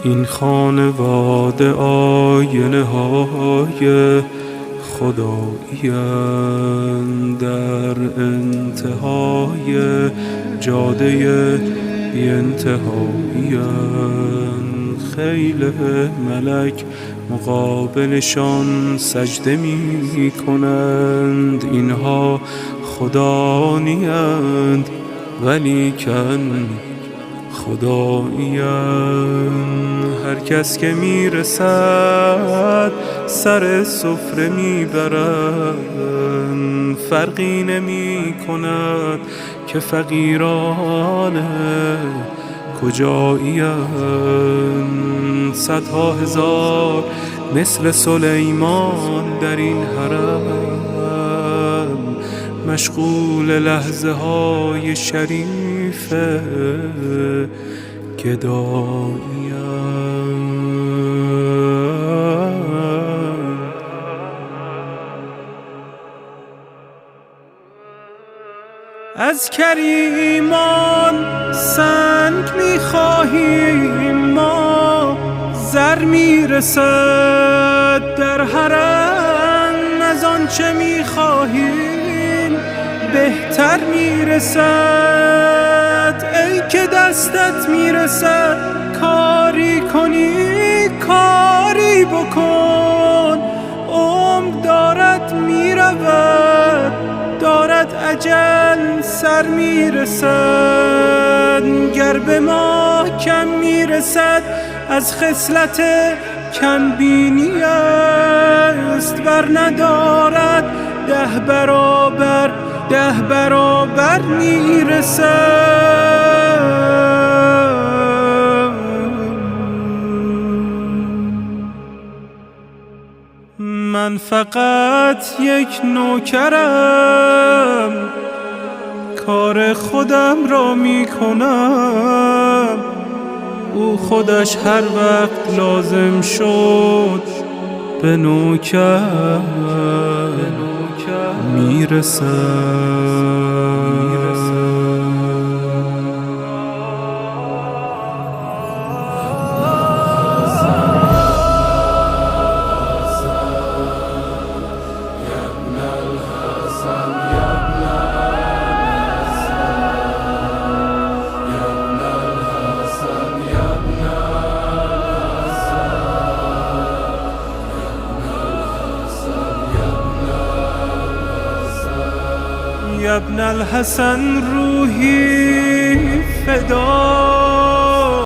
این خانواده آینه های خدایی‌اند، در انتهای جاده بی انتهایی‌اند. خیل ملک مقابلشان سجده می کنند. اینها خدا نیند ولیکن خدایی‌اند. هر کس که میرسد سر سفره میبرند، فرقی نمی کند که فقیران کجایی‌اند. صدها هزار مثل سلیمان در این حرم، مشغول لحظه های شریف گدایی‌اند. از کریمان سنگ می‌خواهیم ما، زر میرسد در حرم. از آنچه می‌خواهیم بهتر میرسد. ای که دستت میرسد کاری کنی کاری بکن. عمر دارد میرود، دارد اجل سر میرسد. گر به ما کم میرسد از خصلت کم بینی است، ور ندارد 10 برابر میرسد. من فقط یک نوکرم، کار خودم را میکنم. او خودش هر وقت لازم شد به نوکر میرسد. یا ابن الحسن روحی فدا،